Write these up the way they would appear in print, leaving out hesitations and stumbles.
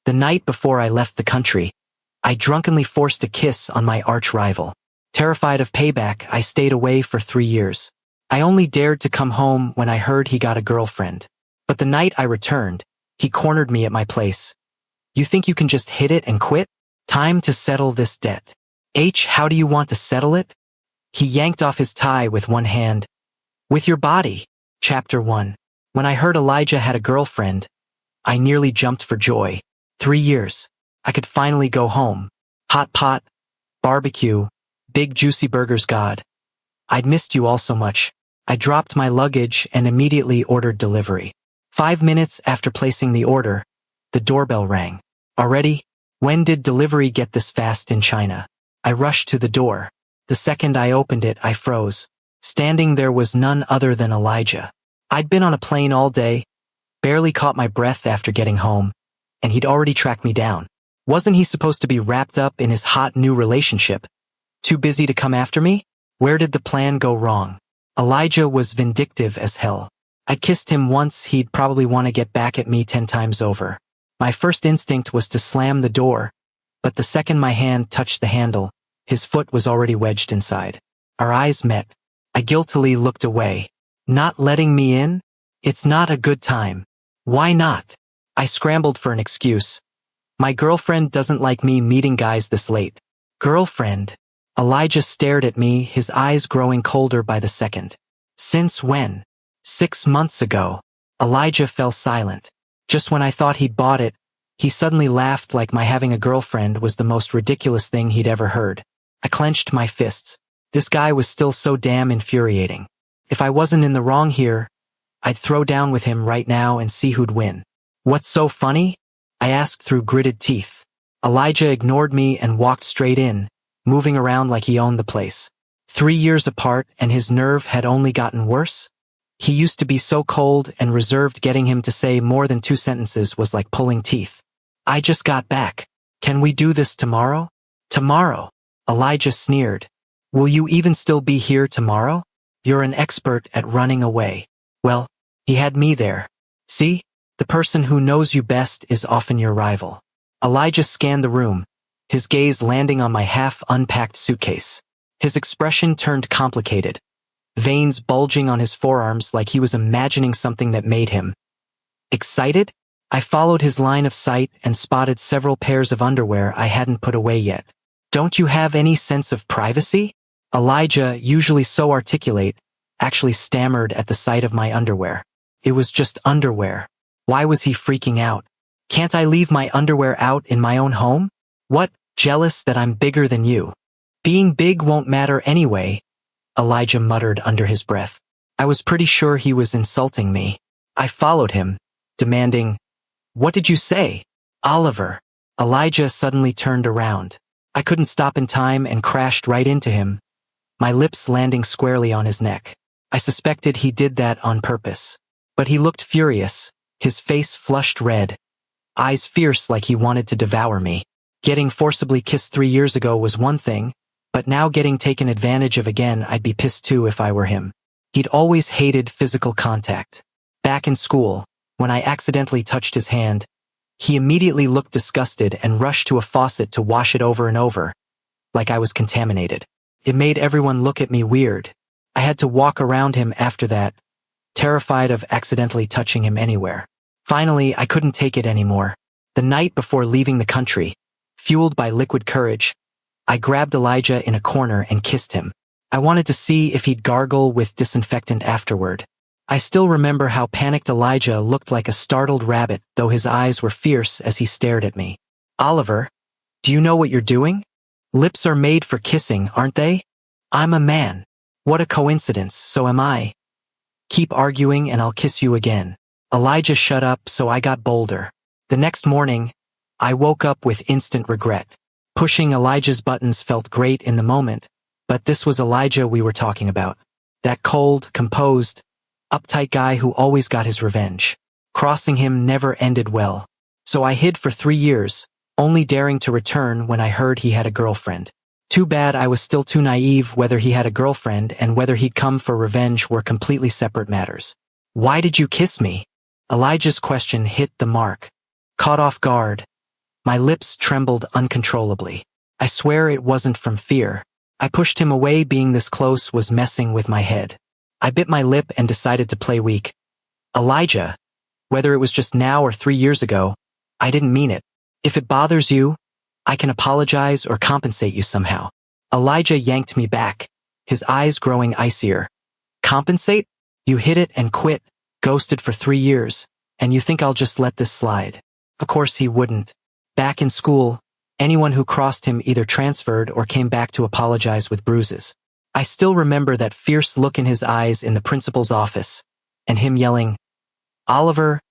The night before I left the country, I drunkenly forced a kiss on my arch-rival. Terrified of payback, I stayed away for 3 years. I only dared to come home when I heard he got a girlfriend. But the night I returned, he cornered me at my place. You think you can just hit it and quit? Time to settle this debt. How do you want to settle it? He yanked off his tie with one hand. With your body. Chapter 1. When I heard Elijah had a girlfriend, I nearly jumped for joy. 3 years. I could finally go home. Hot pot, barbecue, big juicy burgers. God, I'd missed you all so much. I dropped my luggage and immediately ordered delivery. 5 minutes after placing the order, the doorbell rang. Already? When did delivery get this fast in China? I rushed to the door. The second I opened it, I froze. Standing there was none other than Elijah. I'd been on a plane all day, barely caught my breath after getting home, and he'd already tracked me down. Wasn't he supposed to be wrapped up in his hot new relationship? Too busy to come after me? Where did the plan go wrong? Elijah was vindictive as hell. I kissed him once, he'd probably want to get back at me 10 times over. My first instinct was to slam the door, but the second my hand touched the handle, his foot was already wedged inside. Our eyes met. I guiltily looked away. Not letting me in? It's not a good time. Why not? I scrambled for an excuse. My girlfriend doesn't like me meeting guys this late. Girlfriend? Elijah stared at me, his eyes growing colder by the second. Since when? 6 months ago. Elijah fell silent. Just when I thought he'd bought it, he suddenly laughed like my having a girlfriend was the most ridiculous thing he'd ever heard. I clenched my fists. This guy was still so damn infuriating. If I wasn't in the wrong here, I'd throw down with him right now and see who'd win. What's so funny? I asked through gritted teeth. Elijah ignored me and walked straight in, moving around like he owned the place. 3 years apart and his nerve had only gotten worse? He used to be so cold and reserved, getting him to say more than 2 sentences was like pulling teeth. I just got back. Can we do this tomorrow? Tomorrow? Elijah sneered. Will you even still be here tomorrow? You're an expert at running away. Well, he had me there. See? The person who knows you best is often your rival. Elijah scanned the room, his gaze landing on my half-unpacked suitcase. His expression turned complicated, veins bulging on his forearms like he was imagining something that made him excited. I followed his line of sight and spotted several pairs of underwear I hadn't put away yet. Don't you have any sense of privacy? Elijah, usually so articulate, actually stammered at the sight of my underwear. It was just underwear. Why was he freaking out? Can't I leave my underwear out in my own home? What, jealous that I'm bigger than you? Being big won't matter anyway, Elijah muttered under his breath. I was pretty sure he was insulting me. I followed him, demanding, What did you say? Oliver. Elijah suddenly turned around. I couldn't stop in time and crashed right into him, my lips landing squarely on his neck. I suspected he did that on purpose. But he looked furious, his face flushed red, eyes fierce like he wanted to devour me. Getting forcibly kissed 3 years ago was one thing, but now getting taken advantage of again, I'd be pissed too if I were him. He'd always hated physical contact. Back in school, when I accidentally touched his hand, he immediately looked disgusted and rushed to a faucet to wash it over and over, like I was contaminated. It made everyone look at me weird. I had to walk around him after that, terrified of accidentally touching him anywhere. Finally, I couldn't take it anymore. The night before leaving the country, fueled by liquid courage, I grabbed Elijah in a corner and kissed him. I wanted to see if he'd gargle with disinfectant afterward. I still remember how panicked Elijah looked, like a startled rabbit, though his eyes were fierce as he stared at me. Oliver, do you know what you're doing? Lips are made for kissing, aren't they? I'm a man. What a coincidence, so am I. Keep arguing and I'll kiss you again. Elijah shut up, so I got bolder. The next morning, I woke up with instant regret. Pushing Elijah's buttons felt great in the moment, but this was Elijah we were talking about. That cold, composed, uptight guy who always got his revenge. Crossing him never ended well. So I hid for 3 years, only daring to return when I heard he had a girlfriend. Too bad I was still too naive. Whether he had a girlfriend and whether he'd come for revenge were completely separate matters. Why did you kiss me? Elijah's question hit the mark. Caught off guard, My lips trembled uncontrollably. I swear it wasn't from fear. I pushed him away. Being this close was messing with my head. I bit my lip and decided to play weak. Elijah, whether it was just now or 3 years ago, I didn't mean it. If it bothers you, I can apologize or compensate you somehow. Elijah yanked me back, his eyes growing icier. Compensate? You hit it and quit, ghosted for 3 years, and you think I'll just let this slide? Of course he wouldn't. Back in school, anyone who crossed him either transferred or came back to apologize with bruises. I still remember that fierce look in his eyes in the principal's office, and him yelling, "Oliver,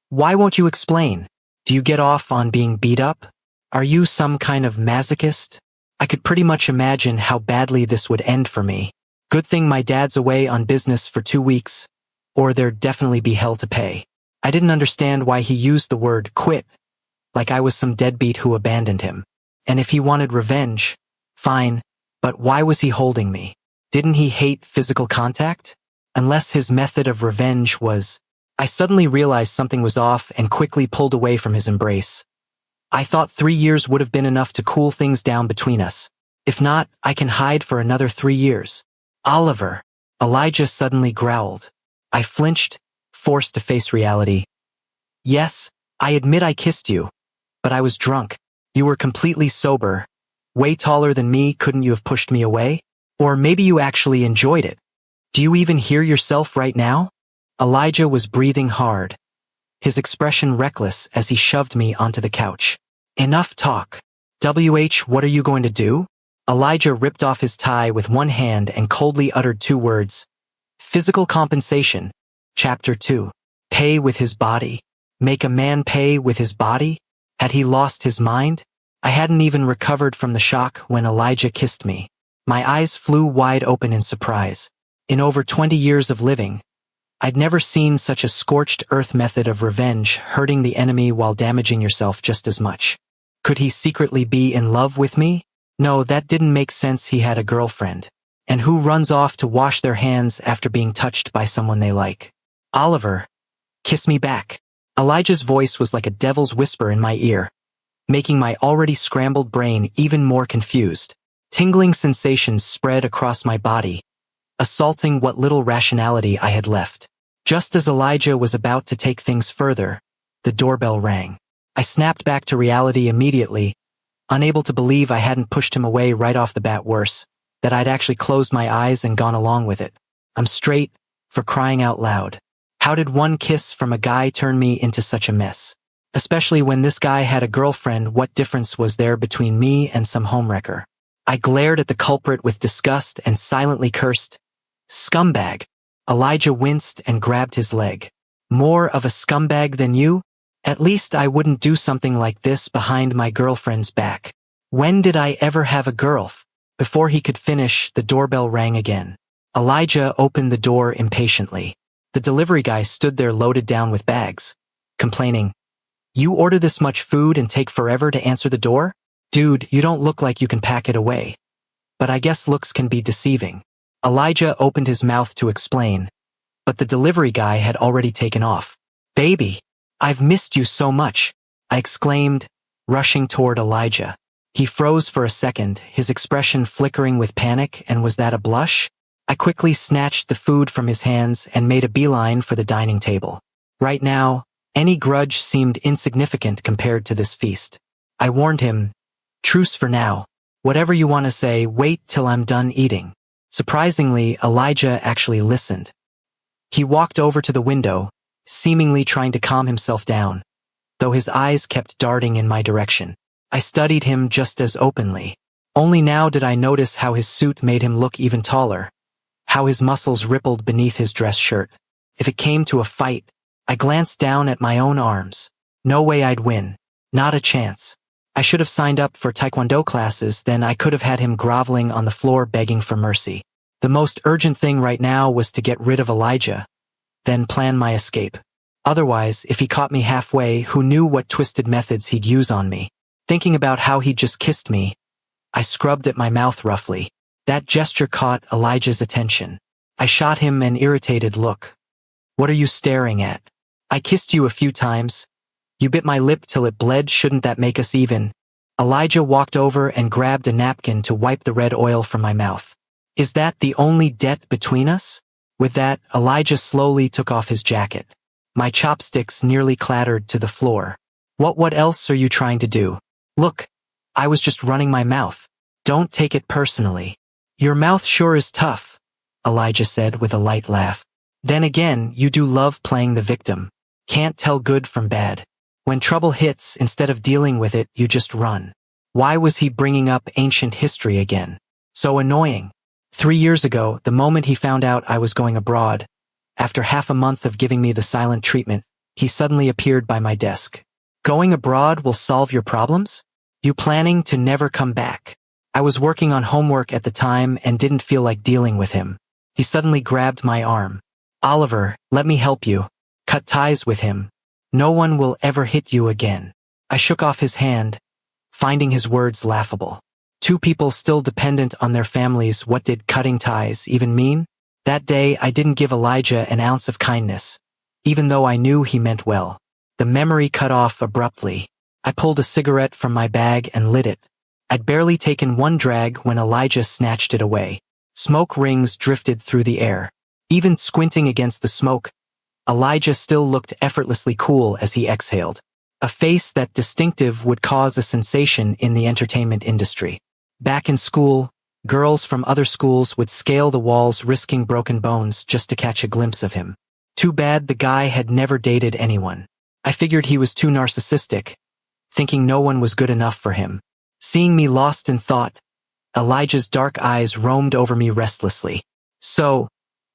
why won't you explain? Do you get off on being beat up? Are you some kind of masochist?" I could pretty much imagine how badly this would end for me. Good thing my dad's away on business for 2 weeks, or there'd definitely be hell to pay. I didn't understand why he used the word quit, like I was some deadbeat who abandoned him. And if he wanted revenge, fine, but why was he holding me? Didn't he hate physical contact? Unless his method of revenge was... I suddenly realized something was off and quickly pulled away from his embrace. I thought 3 years would have been enough to cool things down between us. If not, I can hide for another 3 years. Oliver, Elijah suddenly growled. I flinched, forced to face reality. Yes, I admit I kissed you, but I was drunk. You were completely sober. Way taller than me, couldn't you have pushed me away? Or maybe you actually enjoyed it. Do you even hear yourself right now? Elijah was breathing hard, his expression reckless as he shoved me onto the couch. Enough talk. What are you going to do? Elijah ripped off his tie with one hand and coldly uttered 2 words. Physical compensation. Chapter 2. Pay with his body. Make a man pay with his body? Had he lost his mind? I hadn't even recovered from the shock when Elijah kissed me. My eyes flew wide open in surprise. In over 20 years of living, I'd never seen such a scorched earth method of revenge, hurting the enemy while damaging yourself just as much. Could he secretly be in love with me? No, that didn't make sense. He had a girlfriend. And who runs off to wash their hands after being touched by someone they like? Oliver, kiss me back. Elijah's voice was like a devil's whisper in my ear, making my already scrambled brain even more confused. Tingling sensations spread across my body, assaulting what little rationality I had left. Just as Elijah was about to take things further, the doorbell rang. I snapped back to reality immediately, unable to believe I hadn't pushed him away right off the bat. Worse, that I'd actually closed my eyes and gone along with it. I'm straight, for crying out loud. How did one kiss from a guy turn me into such a mess? Especially when this guy had a girlfriend. What difference was there between me and some homewrecker? I glared at the culprit with disgust and silently cursed, "Scumbag." Elijah winced and grabbed his leg. More of a scumbag than you? At least I wouldn't do something like this behind my girlfriend's back. When did I ever have a girl? Before he could finish, the doorbell rang again. Elijah opened the door impatiently. The delivery guy stood there loaded down with bags, complaining, "You order this much food and take forever to answer the door? Dude, you don't look like you can pack it away." But I guess looks can be deceiving. Elijah opened his mouth to explain, but the delivery guy had already taken off. "Baby, I've missed you so much," I exclaimed, rushing toward Elijah. He froze for a second, his expression flickering with panic. And was that a blush? I quickly snatched the food from his hands and made a beeline for the dining table. Right now, any grudge seemed insignificant compared to this feast. I warned him, "Truce for now. Whatever you want to say, wait till I'm done eating." Surprisingly, Elijah actually listened. He walked over to the window, seemingly trying to calm himself down, though his eyes kept darting in my direction. I studied him just as openly. Only now did I notice how his suit made him look even taller, how his muscles rippled beneath his dress shirt. If it came to a fight, I glanced down at my own arms. No way I'd win. Not a chance. I should have signed up for Taekwondo classes, then I could have had him groveling on the floor begging for mercy. The most urgent thing right now was to get rid of Elijah, then plan my escape. Otherwise, if he caught me halfway, who knew what twisted methods he'd use on me? Thinking about how he'd just kissed me, I scrubbed at my mouth roughly. That gesture caught Elijah's attention. I shot him an irritated look. "What are you staring at? I kissed you a few times. You bit my lip till it bled, shouldn't that make us even? Elijah walked over and grabbed a napkin to wipe the red oil from my mouth. Is that the only debt between us? With that, Elijah slowly took off his jacket. My chopsticks nearly clattered to the floor. What else are you trying to do? Look, I was just running my mouth. Don't take it personally. Your mouth sure is tough, Elijah said with a light laugh. Then again, you do love playing the victim. Can't tell good from bad. When trouble hits, instead of dealing with it, you just run. Why was he bringing up ancient history again? So annoying. 3 years ago, the moment he found out I was going abroad, after half a month of giving me the silent treatment, he suddenly appeared by my desk. Going abroad will solve your problems? You planning to never come back? I was working on homework at the time and didn't feel like dealing with him. He suddenly grabbed my arm. Oliver, let me help you. Cut ties with him. No one will ever hit you again. I shook off his hand, finding his words laughable. Two people still dependent on their families, what did cutting ties even mean? That day I didn't give Elijah an ounce of kindness, even though I knew he meant well. The memory cut off abruptly. I pulled a cigarette from my bag and lit it. I'd barely taken one drag when Elijah snatched it away. Smoke rings drifted through the air. Even squinting against the smoke, Elijah still looked effortlessly cool as he exhaled. A face that distinctive would cause a sensation in the entertainment industry. Back in school, girls from other schools would scale the walls risking broken bones just to catch a glimpse of him. Too bad the guy had never dated anyone. I figured he was too narcissistic, thinking no one was good enough for him. Seeing me lost in thought, Elijah's dark eyes roamed over me restlessly. So,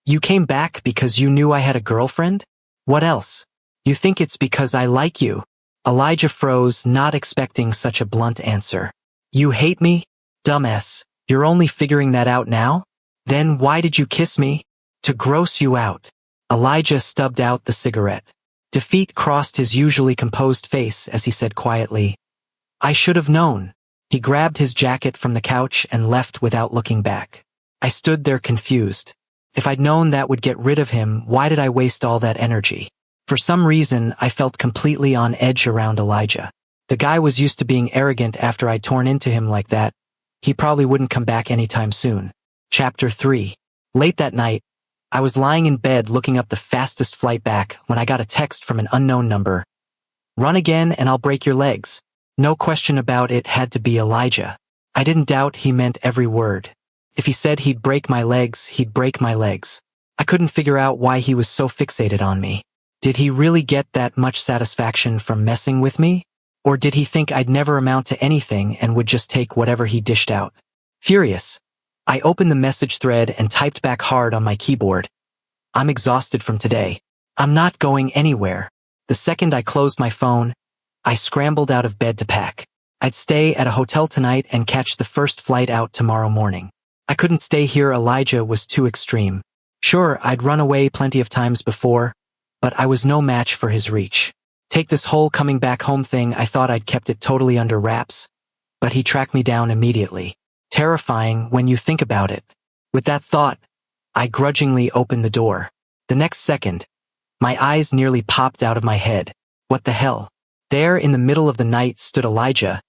you came back because you knew I had a girlfriend? What else? You think it's because I like you? Elijah froze, not expecting such a blunt answer. You hate me? Dumbass, you're only figuring that out now? Then why did you kiss me? To gross you out. Elijah stubbed out the cigarette. Defeat crossed his usually composed face as he said quietly, I should have known. He grabbed his jacket from the couch and left without looking back. I stood there confused. If I'd known that would get rid of him, why did I waste all that energy? For some reason, I felt completely on edge around Elijah. The guy was used to being arrogant after I'd torn into him like that. He probably wouldn't come back anytime soon. Chapter 3. Late that night, I was lying in bed looking up the fastest flight back when I got a text from an unknown number. Run again and I'll break your legs. No question about it, had to be Elijah. I didn't doubt he meant every word. If he said he'd break my legs, he'd break my legs. I couldn't figure out why he was so fixated on me. Did he really get that much satisfaction from messing with me? Or did he think I'd never amount to anything and would just take whatever he dished out? Furious, I opened the message thread and typed back hard on my keyboard. I'm exhausted from today. I'm not going anywhere. The second I closed my phone, I scrambled out of bed to pack. I'd stay at a hotel tonight and catch the first flight out tomorrow morning. I couldn't stay here, Elijah was too extreme. Sure, I'd run away plenty of times before, but I was no match for his reach. Take this whole coming back home thing, I thought I'd kept it totally under wraps, but he tracked me down immediately. Terrifying when you think about it. With that thought, I grudgingly opened the door. The next second, my eyes nearly popped out of my head. What the hell? There in the middle of the night stood Elijah,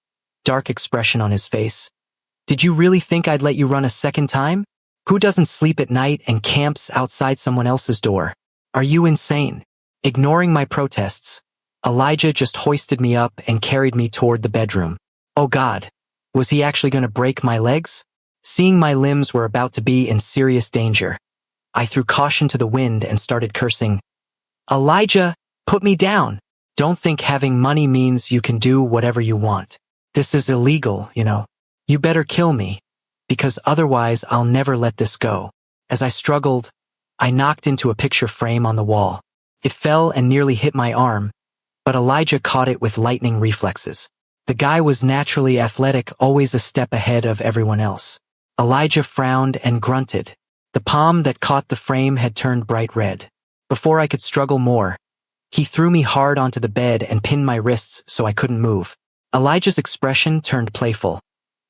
dark expression on his face. Did you really think I'd let you run a second time? Who doesn't sleep at night and camps outside someone else's door? Are you insane? Ignoring my protests, Elijah just hoisted me up and carried me toward the bedroom. Oh God, was he actually going to break my legs? Seeing my limbs were about to be in serious danger, I threw caution to the wind and started cursing. Elijah, put me down. Don't think having money means you can do whatever you want. This is illegal, you know. You better kill me, because otherwise I'll never let this go. As I struggled, I knocked into a picture frame on the wall. It fell and nearly hit my arm, but Elijah caught it with lightning reflexes. The guy was naturally athletic, always a step ahead of everyone else. Elijah frowned and grunted. The palm that caught the frame had turned bright red. Before I could struggle more, he threw me hard onto the bed and pinned my wrists so I couldn't move. Elijah's expression turned playful.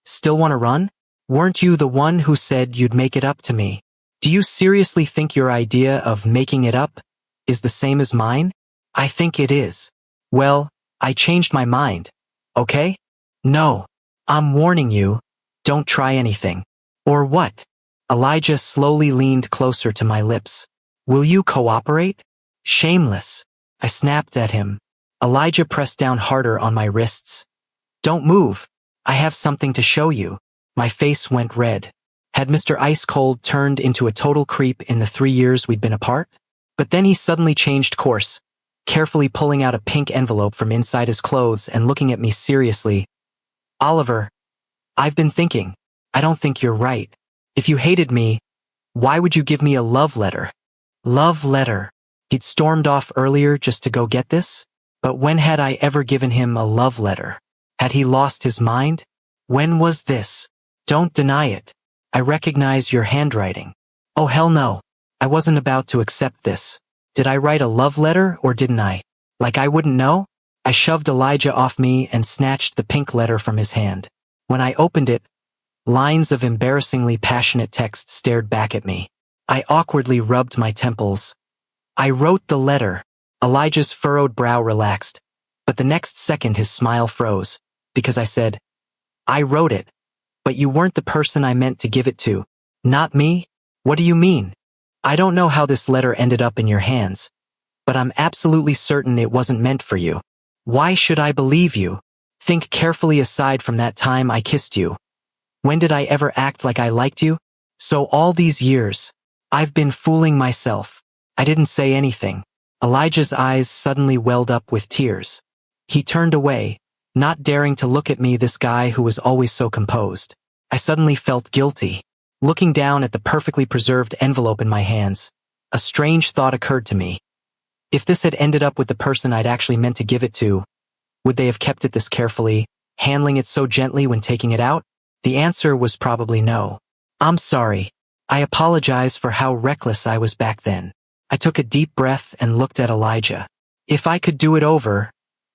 Still want to run? Weren't you the one who said you'd make it up to me? Do you seriously think your idea of making it up is the same as mine? I think it is. Well, I changed my mind. Okay? No. I'm warning you. Don't try anything. Or what? Elijah slowly leaned closer to my lips. Will you cooperate? Shameless. I snapped at him. Elijah pressed down harder on my wrists. Don't move. I have something to show you. My face went red. Had Mr. Ice Cold turned into a total creep in the 3 years we'd been apart? But then he suddenly changed course, carefully pulling out a pink envelope from inside his clothes and looking at me seriously. Oliver, I've been thinking. I don't think you're right. If you hated me, why would you give me a love letter? Love letter. He'd stormed off earlier just to go get this? But when had I ever given him a love letter? Had he lost his mind? When was this? Don't deny it. I recognize your handwriting. Oh hell no. I wasn't about to accept this. Did I write a love letter or didn't I? Like I wouldn't know? I shoved Elijah off me and snatched the pink letter from his hand. When I opened it, lines of embarrassingly passionate text stared back at me. I awkwardly rubbed my temples. I wrote the letter. Elijah's furrowed brow relaxed, but the next second his smile froze, because I said, I wrote it, but you weren't the person I meant to give it to. Not me? What do you mean? I don't know how this letter ended up in your hands, but I'm absolutely certain it wasn't meant for you. Why should I believe you? Think carefully aside from that time I kissed you. When did I ever act like I liked you? So all these years, I've been fooling myself. I didn't say anything. Elijah's eyes suddenly welled up with tears. He turned away, not daring to look at me, this guy who was always so composed. I suddenly felt guilty. Looking down at the perfectly preserved envelope in my hands, a strange thought occurred to me. If this had ended up with the person I'd actually meant to give it to, would they have kept it this carefully, handling it so gently when taking it out? The answer was probably no. I'm sorry. I apologize for how reckless I was back then. I took a deep breath and looked at Elijah. If I could do it over,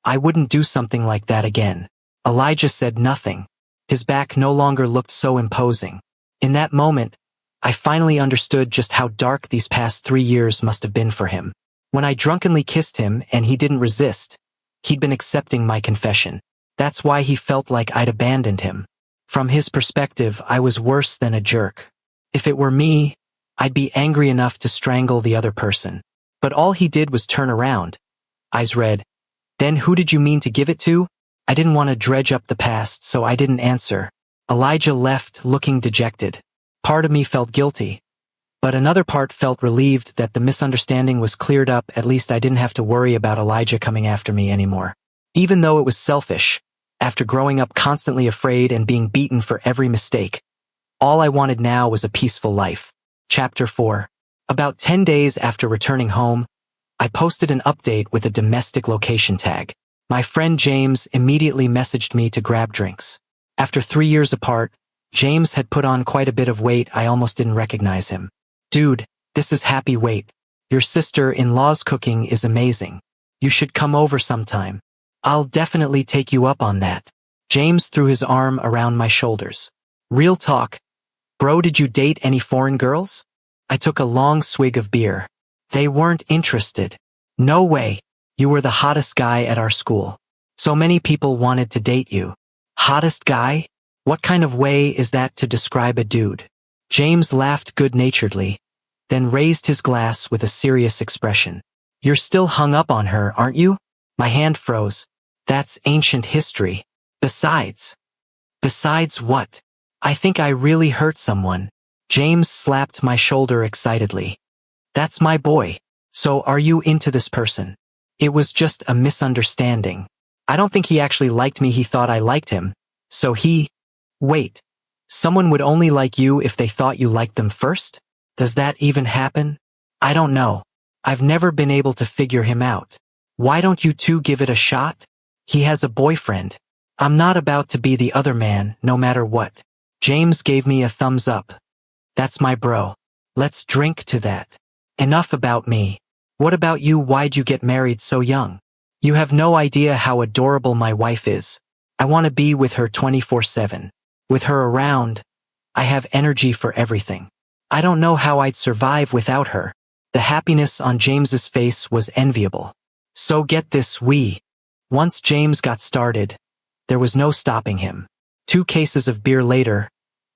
I wouldn't do something like that again. Elijah said nothing. His back no longer looked so imposing. In that moment, I finally understood just how dark these past 3 years must have been for him. When I drunkenly kissed him and he didn't resist, he'd been accepting my confession. That's why he felt like I'd abandoned him. From his perspective, I was worse than a jerk. If it were me, I'd be angry enough to strangle the other person. But all he did was turn around. Eyes red. Then who did you mean to give it to? I didn't want to dredge up the past, so I didn't answer. Elijah left, looking dejected. Part of me felt guilty, but another part felt relieved that the misunderstanding was cleared up. At least I didn't have to worry about Elijah coming after me anymore. Even though it was selfish, after growing up constantly afraid and being beaten for every mistake, all I wanted now was a peaceful life. Chapter 4. About 10 days after returning home, I posted an update with a domestic location tag. My friend James immediately messaged me to grab drinks. After 3 years apart, James had put on quite a bit of weight. I almost didn't recognize him. Dude, this is happy weight. Your sister-in-law's cooking is amazing. You should come over sometime. I'll definitely take you up on that. James threw his arm around my shoulders. Real talk. Bro, did you date any foreign girls? I took a long swig of beer. They weren't interested. No way. You were the hottest guy at our school. So many people wanted to date you. Hottest guy? What kind of way is that to describe a dude? James laughed good-naturedly, then raised his glass with a serious expression. You're still hung up on her, aren't you? My hand froze. That's ancient history. Besides what? I think I really hurt someone. James slapped my shoulder excitedly. That's my boy. So are you into this person? It was just a misunderstanding. I don't think he actually liked me. He thought I liked him. So Wait. Someone would only like you if they thought you liked them first? Does that even happen? I don't know. I've never been able to figure him out. Why don't you two give it a shot? He has a boyfriend. I'm not about to be the other man, no matter what. James gave me a thumbs up. That's my bro. Let's drink to that. Enough about me. What about you? Why'd you get married so young? You have no idea how adorable my wife is. I want to be with her 24/7. With her around, I have energy for everything. I don't know how I'd survive without her. The happiness on James's face was enviable. So get this, we Once James got started, there was no stopping him. 2 cases of beer later,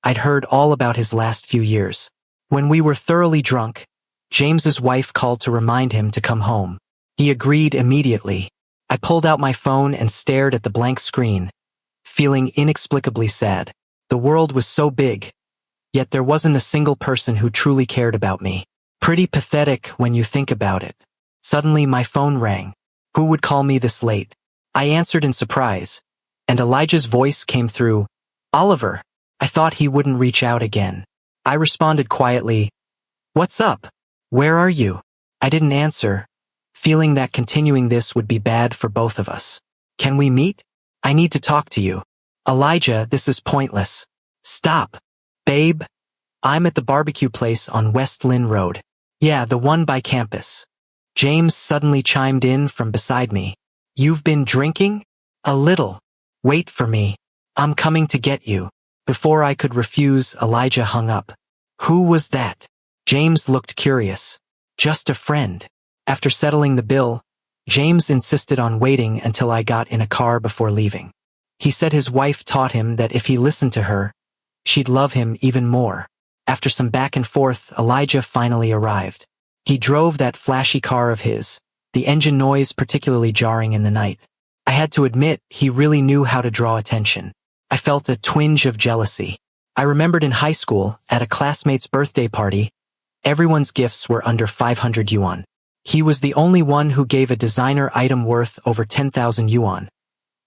I'd heard all about his last few years. When we were thoroughly drunk, James's wife called to remind him to come home. He agreed immediately. I pulled out my phone and stared at the blank screen, feeling inexplicably sad. The world was so big, yet there wasn't a single person who truly cared about me. Pretty pathetic when you think about it. Suddenly my phone rang. Who would call me this late? I answered in surprise, and Elijah's voice came through. Oliver. I thought he wouldn't reach out again. I responded quietly, "What's up? Where are you?" I didn't answer, feeling that continuing this would be bad for both of us. "Can we meet? I need to talk to you." "Elijah, this is pointless." "Stop. Babe, I'm at the barbecue place on West Lynn Road." "Yeah, the one by campus." James suddenly chimed in from beside me. "You've been drinking?" "A little. Wait for me. I'm coming to get you." Before I could refuse, Elijah hung up. "Who was that?" James looked curious. "Just a friend." After settling the bill, James insisted on waiting until I got in a car before leaving. He said his wife taught him that if he listened to her, she'd love him even more. After some back and forth, Elijah finally arrived. He drove that flashy car of his, the engine noise particularly jarring in the night. I had to admit, he really knew how to draw attention. I felt a twinge of jealousy. I remembered in high school, at a classmate's birthday party, everyone's gifts were under 500 yuan. He was the only one who gave a designer item worth over 10,000 yuan,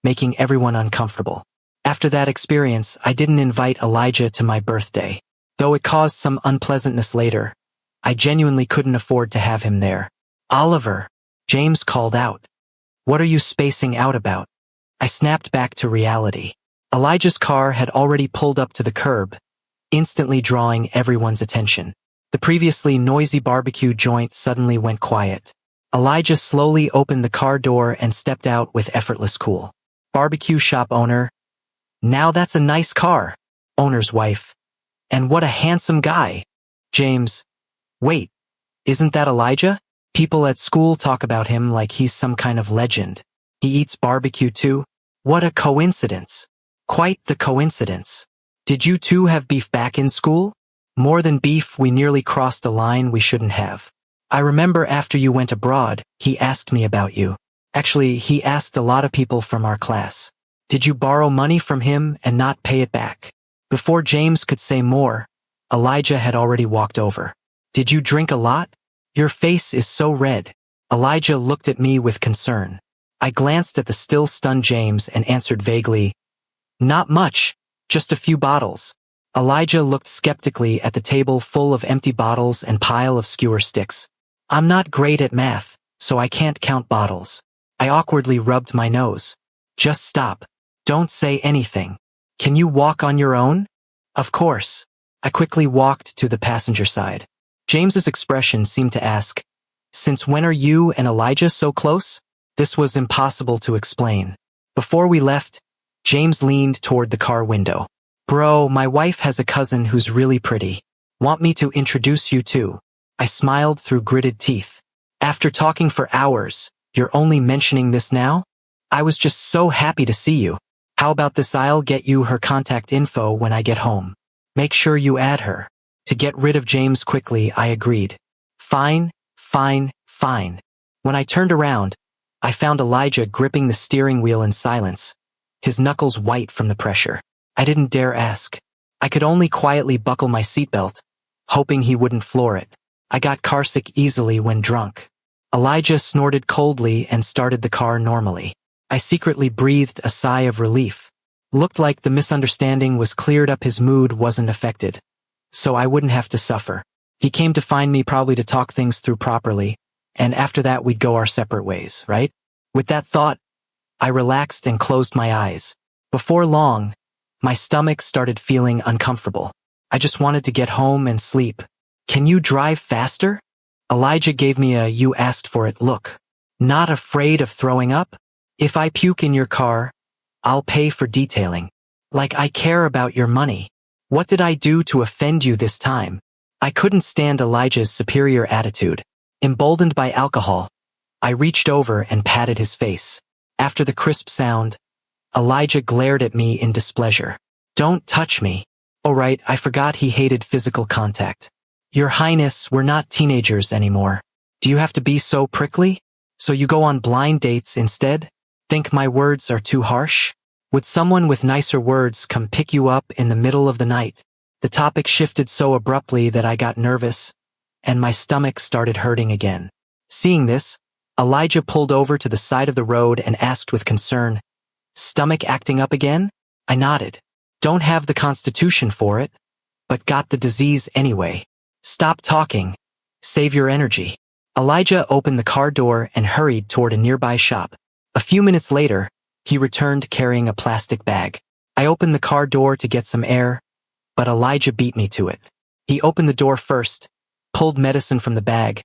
making everyone uncomfortable. After that experience, I didn't invite Elijah to my birthday. Though it caused some unpleasantness later, I genuinely couldn't afford to have him there. "Oliver," James called out. "What are you spacing out about?" I snapped back to reality. Elijah's car had already pulled up to the curb, instantly drawing everyone's attention. The previously noisy barbecue joint suddenly went quiet. Elijah slowly opened the car door and stepped out with effortless cool. Barbecue shop owner. "Now that's a nice car." Owner's wife. "And what a handsome guy." James. "Wait, isn't that Elijah? People at school talk about him like he's some kind of legend. He eats barbecue too? What a coincidence." "Quite the coincidence. Did you two have beef back in school?" "More than beef, we nearly crossed a line we shouldn't have. I remember after you went abroad, he asked me about you. Actually, he asked a lot of people from our class. Did you borrow money from him and not pay it back?" Before James could say more, Elijah had already walked over. "Did you drink a lot? Your face is so red." Elijah looked at me with concern. I glanced at the still stunned James and answered vaguely, "Not much, just a few bottles." Elijah looked skeptically at the table full of empty bottles and pile of skewer sticks. "I'm not great at math, so I can't count bottles." I awkwardly rubbed my nose. "Just stop. Don't say anything. Can you walk on your own?" "Of course." I quickly walked to the passenger side. James's expression seemed to ask, "Since when are you and Elijah so close?" This was impossible to explain. Before we left, James leaned toward the car window. "Bro, my wife has a cousin who's really pretty. Want me to introduce you to?" I smiled through gritted teeth. "After talking for hours, you're only mentioning this now? I was just so happy to see you. How about this? I'll get you her contact info when I get home. Make sure you add her." To get rid of James quickly, I agreed. Fine. When I turned around, I found Elijah gripping the steering wheel in silence, his knuckles white from the pressure. I didn't dare ask. I could only quietly buckle my seatbelt, hoping he wouldn't floor it. I got carsick easily when drunk. Elijah snorted coldly and started the car normally. I secretly breathed a sigh of relief. Looked like the misunderstanding was cleared up, his mood wasn't affected, so I wouldn't have to suffer. He came to find me probably to talk things through properly, and after that we'd go our separate ways, right? With that thought, I relaxed and closed my eyes. Before long, my stomach started feeling uncomfortable. I just wanted to get home and sleep. "Can you drive faster?" Elijah gave me a "you asked for it" look. "Not afraid of throwing up? If I puke in your car, I'll pay for detailing. Like I care about your money. What did I do to offend you this time?" I couldn't stand Elijah's superior attitude. Emboldened by alcohol, I reached over and patted his face. After the crisp sound, Elijah glared at me in displeasure. Don't touch me. Oh right, I forgot he hated physical contact. Your Highness, we're not teenagers anymore. Do you have to be so prickly? So you go on blind dates instead? Think my words are too harsh? Would someone with nicer words come pick you up in the middle of the night? The topic shifted so abruptly that I got nervous, and my stomach started hurting again. Seeing this, Elijah pulled over to the side of the road and asked with concern, "Stomach acting up again?" I nodded. Don't have the constitution for it, but got the disease anyway. Stop talking. Save your energy. Elijah opened the car door and hurried toward a nearby shop. A few minutes later, he returned carrying a plastic bag. I opened the car door to get some air, but Elijah beat me to it. He opened the door first, pulled medicine from the bag,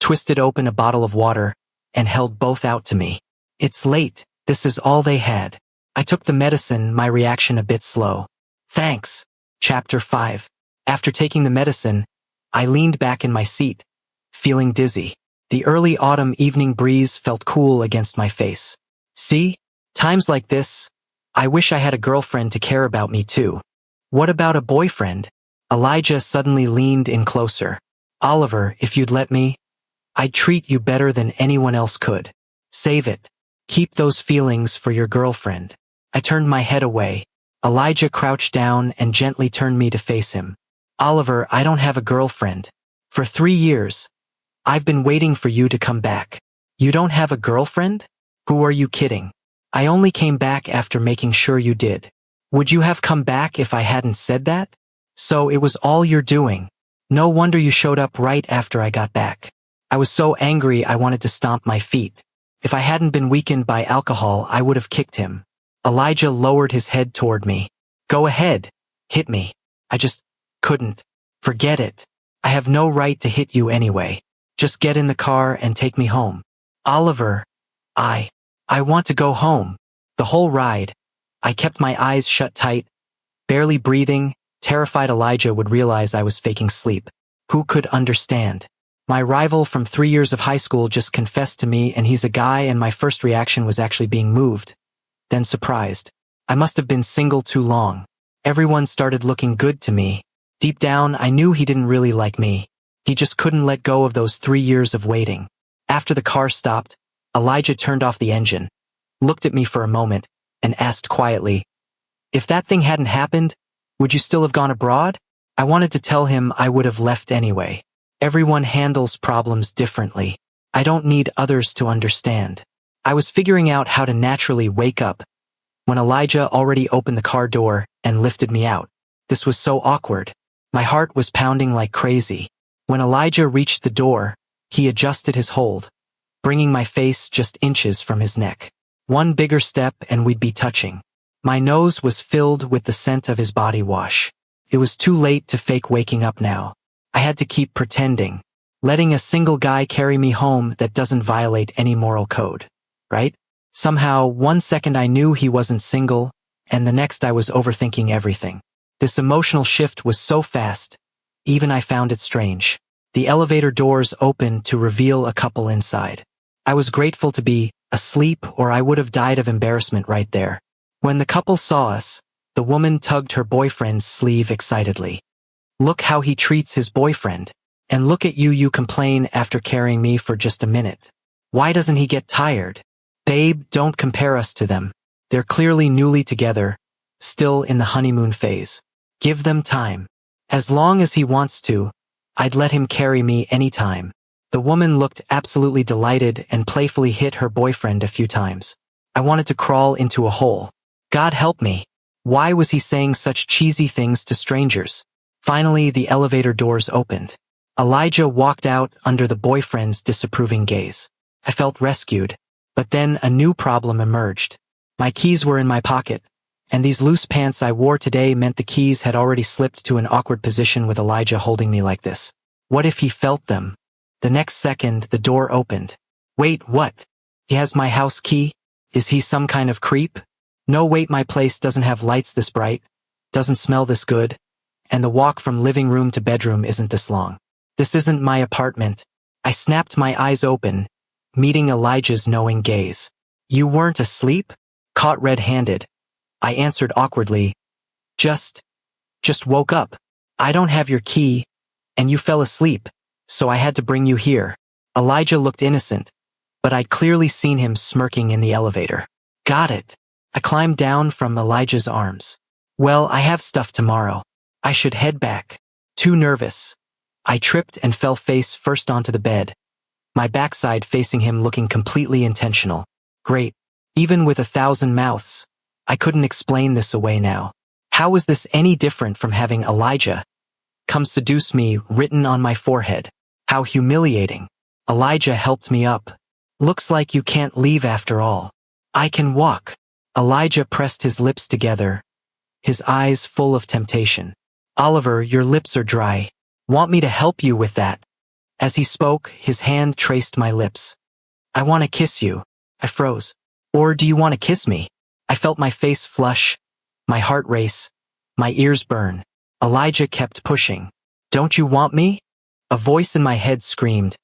twisted open a bottle of water, and held both out to me. It's late. This is all they had. I took the medicine, my reaction a bit slow. Thanks. Chapter 5. After taking the medicine, I leaned back in my seat, feeling dizzy. The early autumn evening breeze felt cool against my face. See? Times like this, I wish I had a girlfriend to care about me too. What about a boyfriend? Elijah suddenly leaned in closer. Oliver, if you'd let me, I'd treat you better than anyone else could. Save it. Keep those feelings for your girlfriend. I turned my head away. Elijah crouched down and gently turned me to face him. Oliver, I don't have a girlfriend. For 3 years, I've been waiting for you to come back. You don't have a girlfriend? Who are you kidding? I only came back after making sure you did. Would you have come back if I hadn't said that? So it was all you're doing. No wonder you showed up right after I got back. I was so angry I wanted to stomp my feet. If I hadn't been weakened by alcohol, I would have kicked him. Elijah lowered his head toward me. Go ahead. Hit me. I just couldn't. Forget it. I have no right to hit you anyway. Just get in the car and take me home. Oliver, I want to go home. The whole ride, I kept my eyes shut tight, barely breathing, terrified Elijah would realize I was faking sleep. Who could understand? My rival from 3 years of high school just confessed to me and he's a guy and my first reaction was actually being moved. Then surprised. I must have been single too long. Everyone started looking good to me. Deep down, I knew he didn't really like me. He just couldn't let go of those 3 years of waiting. After the car stopped, Elijah turned off the engine, looked at me for a moment, and asked quietly, if that thing hadn't happened, would you still have gone abroad? I wanted to tell him I would have left anyway. Everyone handles problems differently. I don't need others to understand. I was figuring out how to naturally wake up when Elijah already opened the car door and lifted me out. This was so awkward. My heart was pounding like crazy. When Elijah reached the door, he adjusted his hold, bringing my face just inches from his neck. One bigger step and we'd be touching. My nose was filled with the scent of his body wash. It was too late to fake waking up now. I had to keep pretending, letting a single guy carry me home that doesn't violate any moral code, right? Somehow, 1 second I knew he wasn't single, and the next I was overthinking everything. This emotional shift was so fast, even I found it strange. The elevator doors opened to reveal a couple inside. I was grateful to be asleep or I would have died of embarrassment right there. When the couple saw us, the woman tugged her boyfriend's sleeve excitedly. Look how he treats his boyfriend. And look at you complain after carrying me for just a minute. Why doesn't he get tired? Babe, don't compare us to them. They're clearly newly together, still in the honeymoon phase. Give them time. As long as he wants to, I'd let him carry me anytime. The woman looked absolutely delighted and playfully hit her boyfriend a few times. I wanted to crawl into a hole. God help me. Why was he saying such cheesy things to strangers? Finally, the elevator doors opened. Elijah walked out under the boyfriend's disapproving gaze. I felt rescued, but then a new problem emerged. My keys were in my pocket, and these loose pants I wore today meant the keys had already slipped to an awkward position with Elijah holding me like this. What if he felt them? The next second, the door opened. Wait, what? He has my house key? Is he some kind of creep? No, wait, my place doesn't have lights this bright, doesn't smell this good, and the walk from living room to bedroom isn't this long. This isn't my apartment. I snapped my eyes open, meeting Elijah's knowing gaze. You weren't asleep? Caught red-handed. I answered awkwardly. Just woke up. I don't have your key, and you fell asleep, so I had to bring you here. Elijah looked innocent, but I'd clearly seen him smirking in the elevator. Got it. I climbed down from Elijah's arms. Well, I have stuff tomorrow. I should head back. Too nervous. I tripped and fell face first onto the bed, my backside facing him, looking completely intentional. Great. Even with 1,000 mouths, I couldn't explain this away now. How was this any different from having Elijah come seduce me written on my forehead? How humiliating. Elijah helped me up. Looks like you can't leave after all. I can walk. Elijah pressed his lips together, his eyes full of temptation. Oliver, your lips are dry. Want me to help you with that? As he spoke, his hand traced my lips. I want to kiss you. I froze. Or do you want to kiss me? I felt my face flush, my heart race, my ears burn. Elijah kept pushing. Don't you want me? A voice in my head screamed.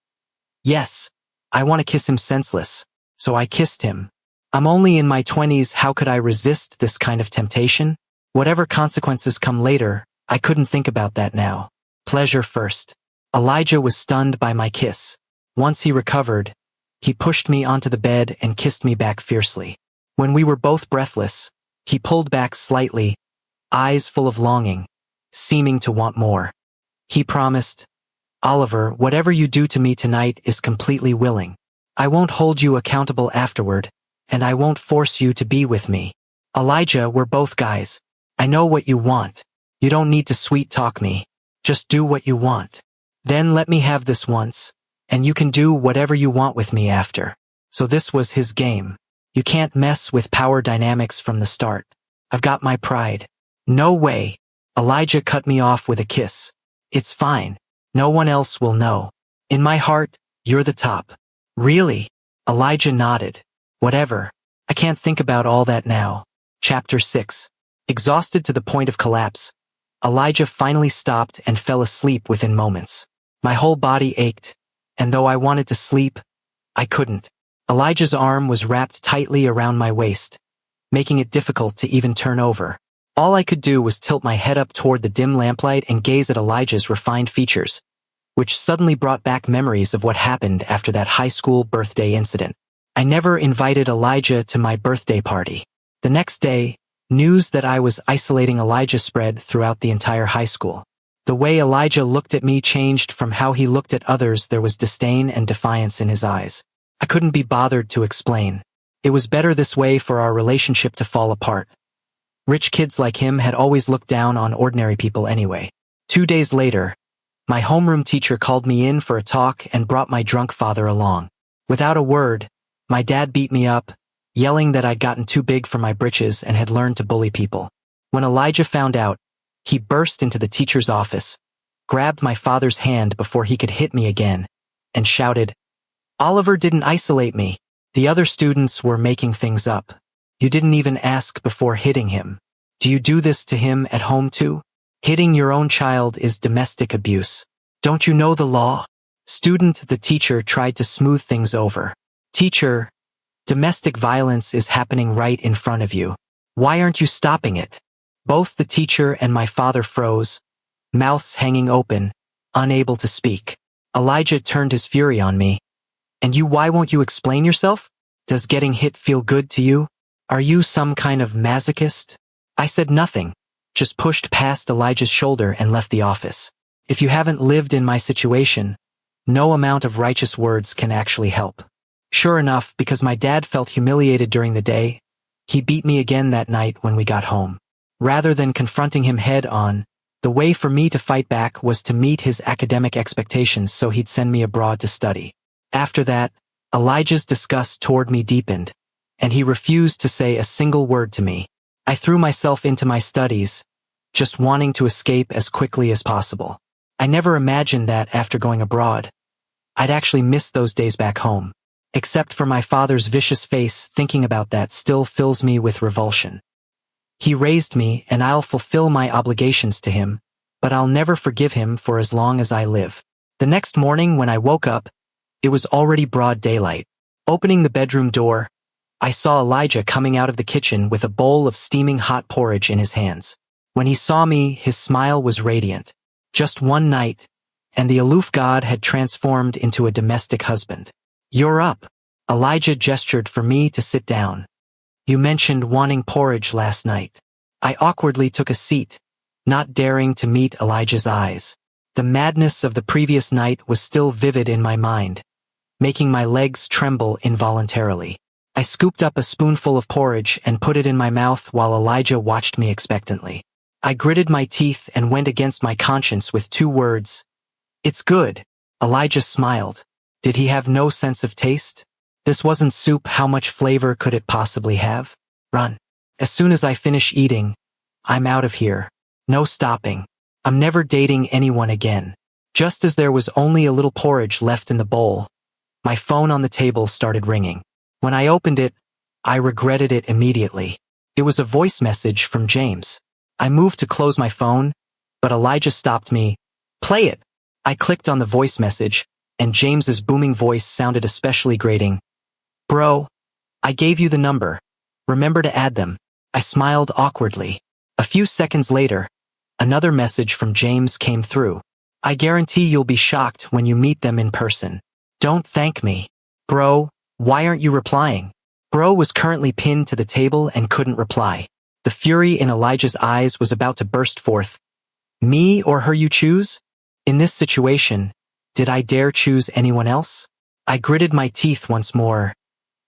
Yes, I want to kiss him senseless. So I kissed him. I'm only in my 20s, how could I resist this kind of temptation? Whatever consequences come later, I couldn't think about that now. Pleasure first. Elijah was stunned by my kiss. Once he recovered, he pushed me onto the bed and kissed me back fiercely. When we were both breathless, he pulled back slightly, eyes full of longing, seeming to want more. He promised, Oliver, whatever you do to me tonight is completely willing. I won't hold you accountable afterward, and I won't force you to be with me. Elijah, we're both guys. I know what you want. You don't need to sweet talk me. Just do what you want. Then let me have this once, and you can do whatever you want with me after. So this was his game. You can't mess with power dynamics from the start. I've got my pride. No way. Elijah cut me off with a kiss. It's fine. No one else will know. In my heart, you're the top. Really? Elijah nodded. Whatever. I can't think about all that now. Chapter 6. Exhausted to the point of collapse, Elijah finally stopped and fell asleep within moments. My whole body ached, and though I wanted to sleep, I couldn't. Elijah's arm was wrapped tightly around my waist, making it difficult to even turn over. All I could do was tilt my head up toward the dim lamplight and gaze at Elijah's refined features, which suddenly brought back memories of what happened after that high school birthday incident. I never invited Elijah to my birthday party. The next day, news that I was isolating Elijah spread throughout the entire high school. The way Elijah looked at me changed from how he looked at others. There was disdain and defiance in his eyes. I couldn't be bothered to explain. It was better this way for our relationship to fall apart. Rich kids like him had always looked down on ordinary people anyway. 2 days later, my homeroom teacher called me in for a talk and brought my drunk father along. Without a word, my dad beat me up, yelling that I'd gotten too big for my britches and had learned to bully people. When Elijah found out, he burst into the teacher's office, grabbed my father's hand before he could hit me again, and shouted, Oliver didn't isolate me. The other students were making things up. You didn't even ask before hitting him. Do you do this to him at home too? Hitting your own child is domestic abuse. Don't you know the law? Student, the teacher tried to smooth things over. Teacher, domestic violence is happening right in front of you. Why aren't you stopping it? Both the teacher and my father froze, mouths hanging open, unable to speak. Elijah turned his fury on me. And you, why won't you explain yourself? Does getting hit feel good to you? Are you some kind of masochist? I said nothing, just pushed past Elijah's shoulder and left the office. If you haven't lived in my situation, no amount of righteous words can actually help. Sure enough, because my dad felt humiliated during the day, he beat me again that night when we got home. Rather than confronting him head on, the way for me to fight back was to meet his academic expectations, so he'd send me abroad to study. After that, Elijah's disgust toward me deepened, and he refused to say a single word to me. I threw myself into my studies, just wanting to escape as quickly as possible. I never imagined that after going abroad, I'd actually miss those days back home. Except for my father's vicious face, thinking about that still fills me with revulsion. He raised me, and I'll fulfill my obligations to him, but I'll never forgive him for as long as I live. The next morning when I woke up, it was already broad daylight. Opening the bedroom door, I saw Elijah coming out of the kitchen with a bowl of steaming hot porridge in his hands. When he saw me, his smile was radiant. Just one night, and the aloof god had transformed into a domestic husband. "You're up." Elijah gestured for me to sit down. "You mentioned wanting porridge last night." I awkwardly took a seat, not daring to meet Elijah's eyes. The madness of the previous night was still vivid in my mind, making my legs tremble involuntarily. I scooped up a spoonful of porridge and put it in my mouth while Elijah watched me expectantly. I gritted my teeth and went against my conscience with 2 words. "It's good." Elijah smiled. Did he have no sense of taste? This wasn't soup. How much flavor could it possibly have? Run. As soon as I finish eating, I'm out of here. No stopping. I'm never dating anyone again. Just as there was only a little porridge left in the bowl, my phone on the table started ringing. When I opened it, I regretted it immediately. It was a voice message from James. I moved to close my phone, but Elijah stopped me. "Play it." I clicked on the voice message, and James's booming voice sounded especially grating. "Bro, I gave you the number. Remember to add them." I smiled awkwardly. A few seconds later, another message from James came through. "I guarantee you'll be shocked when you meet them in person. Don't thank me." "Bro, why aren't you replying?" Bro was currently pinned to the table and couldn't reply. The fury in Elijah's eyes was about to burst forth. "Me or her you choose?" In this situation, did I dare choose anyone else? I gritted my teeth once more.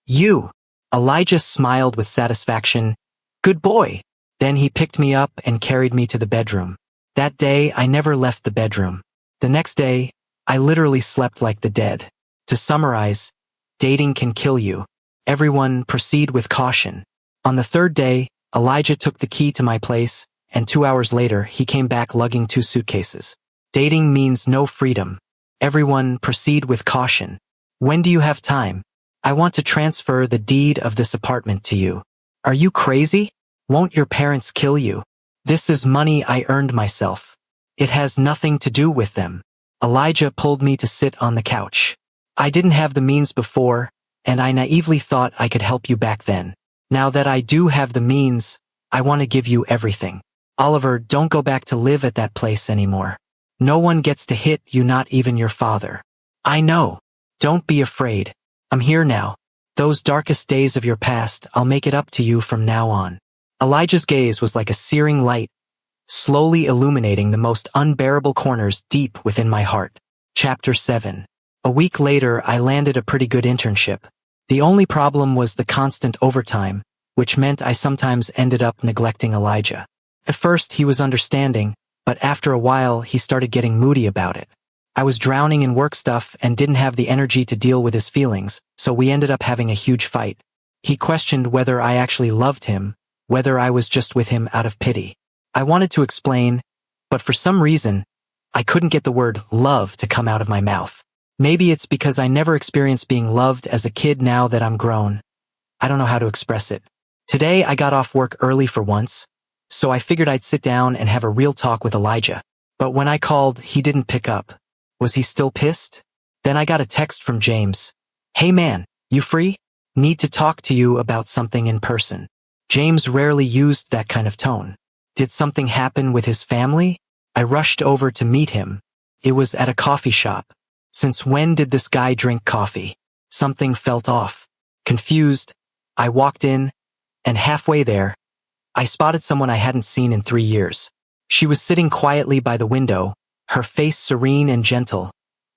"You." Elijah smiled with satisfaction. "Good boy." Then he picked me up and carried me to the bedroom. That day, I never left the bedroom. The next day, I literally slept like the dead. To summarize, dating can kill you. Everyone, proceed with caution. On the 3rd day, Elijah took the key to my place, and 2 hours later, he came back lugging 2 suitcases. Dating means no freedom. Everyone, proceed with caution. When do you have time? I want to transfer the deed of this apartment to you. Are you crazy? Won't your parents kill you? This is money I earned myself. It has nothing to do with them. Elijah pulled me to sit on the couch. I didn't have the means before, and I naively thought I could help you back then. Now that I do have the means, I want to give you everything. Oliver, don't go back to live at that place anymore. No one gets to hit you, not even your father. I know. Don't be afraid. I'm here now. Those darkest days of your past, I'll make it up to you from now on. Elijah's gaze was like a searing light, slowly illuminating the most unbearable corners deep within my heart. Chapter 7. A week later, I landed a pretty good internship. The only problem was the constant overtime, which meant I sometimes ended up neglecting Elijah. At first, he was understanding, but after a while, he started getting moody about it. I was drowning in work stuff and didn't have the energy to deal with his feelings, so we ended up having a huge fight. He questioned whether I actually loved him, whether I was just with him out of pity. I wanted to explain, but for some reason, I couldn't get the word love to come out of my mouth. Maybe it's because I never experienced being loved as a kid. Now that I'm grown, I don't know how to express it. Today, I got off work early for once, so I figured I'd sit down and have a real talk with Elijah. But when I called, he didn't pick up. Was he still pissed? Then I got a text from James. "Hey man, you free? Need to talk to you about something in person." James rarely used that kind of tone. Did something happen with his family? I rushed over to meet him. It was at a coffee shop. Since when did this guy drink coffee? Something felt off. Confused, I walked in, and halfway there, I spotted someone I hadn't seen in 3 years. She was sitting quietly by the window, her face serene and gentle,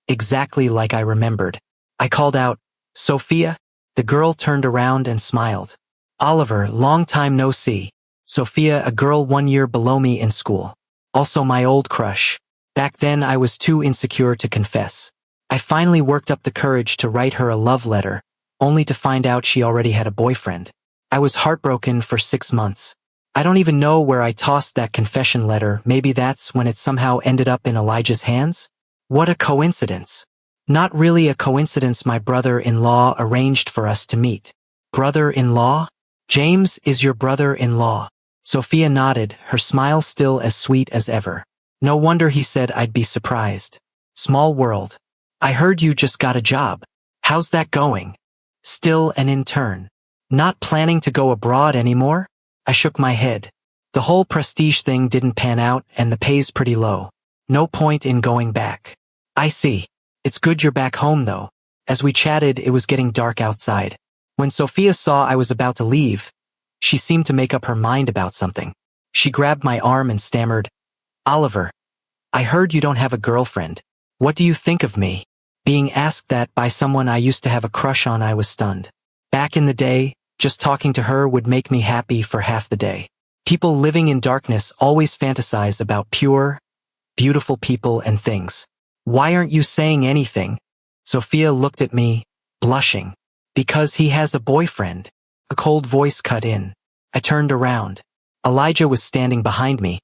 exactly like I remembered. I called out, "Sophia?" The girl turned around and smiled. "Oliver, long time no see." Sophia, a girl 1 year below me in school. Also my old crush. Back then I was too insecure to confess. I finally worked up the courage to write her a love letter, only to find out she already had a boyfriend. I was heartbroken for 6 months. I don't even know where I tossed that confession letter. Maybe that's when it somehow ended up in Elijah's hands? What a coincidence. Not really a coincidence. My brother-in-law arranged for us to meet. Brother-in-law? James is your brother-in-law. Sophia nodded, her smile still as sweet as ever. No wonder he said I'd be surprised. Small world. I heard you just got a job. How's that going? Still an intern. Not planning to go abroad anymore? I shook my head. The whole prestige thing didn't pan out and the pay's pretty low. No point in going back. I see. It's good you're back home though. As we chatted, it was getting dark outside. When Sophia saw I was about to leave, she seemed to make up her mind about something. She grabbed my arm and stammered, "Oliver, I heard you don't have a girlfriend. What do you think of me?" Being asked that by someone I used to have a crush on, I was stunned. Back in the day, just talking to her would make me happy for half the day. People living in darkness always fantasize about pure, beautiful people and things. Why aren't you saying anything? Sophia looked at me, blushing. Because he has a boyfriend. A cold voice cut in. I turned around. Elijah was standing behind me,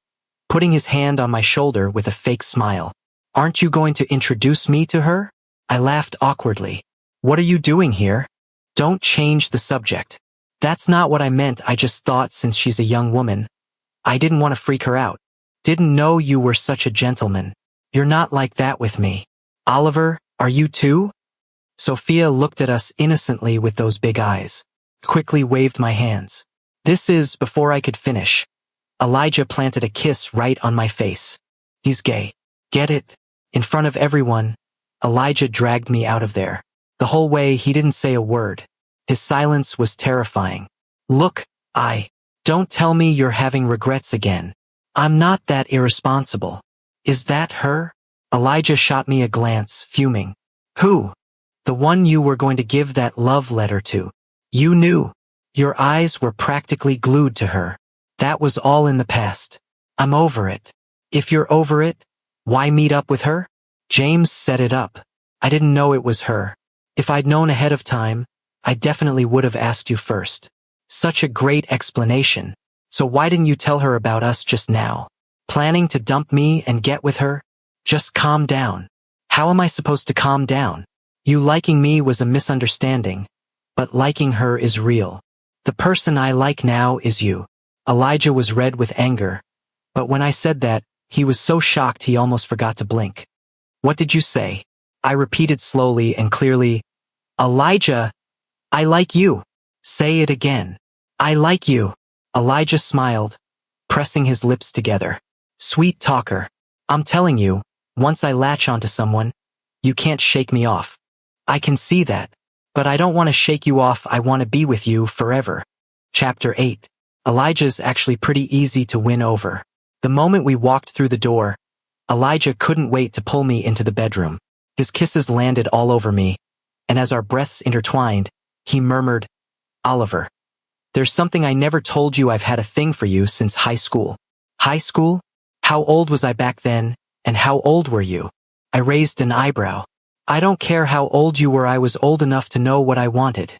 putting his hand on my shoulder with a fake smile. Aren't you going to introduce me to her? I laughed awkwardly. What are you doing here? Don't change the subject. That's not what I meant. I just thought since she's a young woman, I didn't want to freak her out. Didn't know you were such a gentleman. You're not like that with me. Oliver, are you too? Sophia looked at us innocently with those big eyes. Quickly waved my hands. This is, before I could finish, Elijah planted a kiss right on my face. He's gay. Get it? In front of everyone, Elijah dragged me out of there. The whole way he didn't say a word. His silence was terrifying. Look, don't tell me you're having regrets again. I'm not that irresponsible. Is that her? Elijah shot me a glance, fuming. Who? The one you were going to give that love letter to. You knew. Your eyes were practically glued to her. That was all in the past. I'm over it. If you're over it, why meet up with her? James set it up. I didn't know it was her. If I'd known ahead of time, I definitely would have asked you first. Such a great explanation. So why didn't you tell her about us just now? Planning to dump me and get with her? Just calm down. How am I supposed to calm down? You liking me was a misunderstanding, but liking her is real. The person I like now is you. Elijah was red with anger, but when I said that, he was so shocked he almost forgot to blink. What did you say? I repeated slowly and clearly, Elijah, I like you. Say it again. I like you. Elijah smiled, pressing his lips together. Sweet talker. I'm telling you, once I latch onto someone, you can't shake me off. I can see that. But I don't want to shake you off. I want to be with you forever. Chapter 8. Elijah's actually pretty easy to win over. The moment we walked through the door, Elijah couldn't wait to pull me into the bedroom. His kisses landed all over me, and as our breaths intertwined, he murmured, Oliver, there's something I never told you. I've had a thing for you since high school. High school? How old was I back then, and how old were you? I raised an eyebrow. I don't care how old you were, I was old enough to know what I wanted,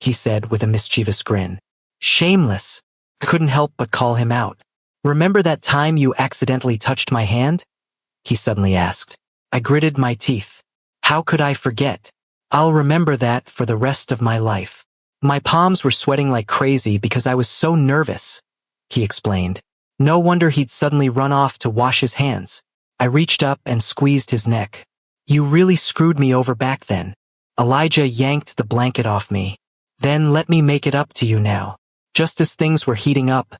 he said with a mischievous grin. Shameless. I couldn't help but call him out. Remember that time you accidentally touched my hand? He suddenly asked. I gritted my teeth. How could I forget? I'll remember that for the rest of my life. My palms were sweating like crazy because I was so nervous, he explained. No wonder he'd suddenly run off to wash his hands. I reached up and squeezed his neck. You really screwed me over back then. Elijah yanked the blanket off me. Then let me make it up to you now. Just as things were heating up,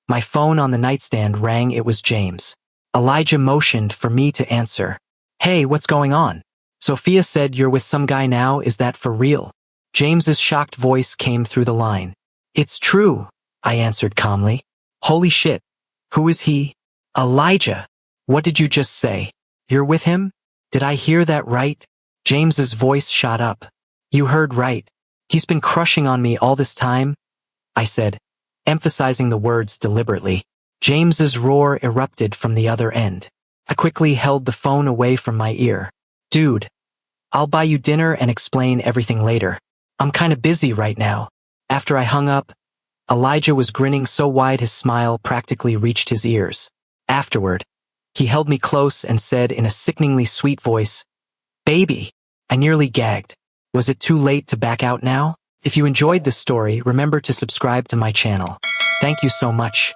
my phone on the nightstand rang. It was James. Elijah motioned for me to answer. Hey, what's going on? Sophia said you're with some guy now. Is that for real? James's shocked voice came through the line. It's true, I answered calmly. Holy shit. Who is he? Elijah. What did you just say? You're with him? Did I hear that right? James's voice shot up. You heard right. He's been crushing on me all this time, I said, emphasizing the words deliberately. James's roar erupted from the other end. I quickly held the phone away from my ear. Dude, I'll buy you dinner and explain everything later. I'm kinda busy right now. After I hung up, Elijah was grinning so wide his smile practically reached his ears. Afterward, he held me close and said in a sickeningly sweet voice, Baby, I nearly gagged. Was it too late to back out now? If you enjoyed this story, remember to subscribe to my channel. Thank you so much.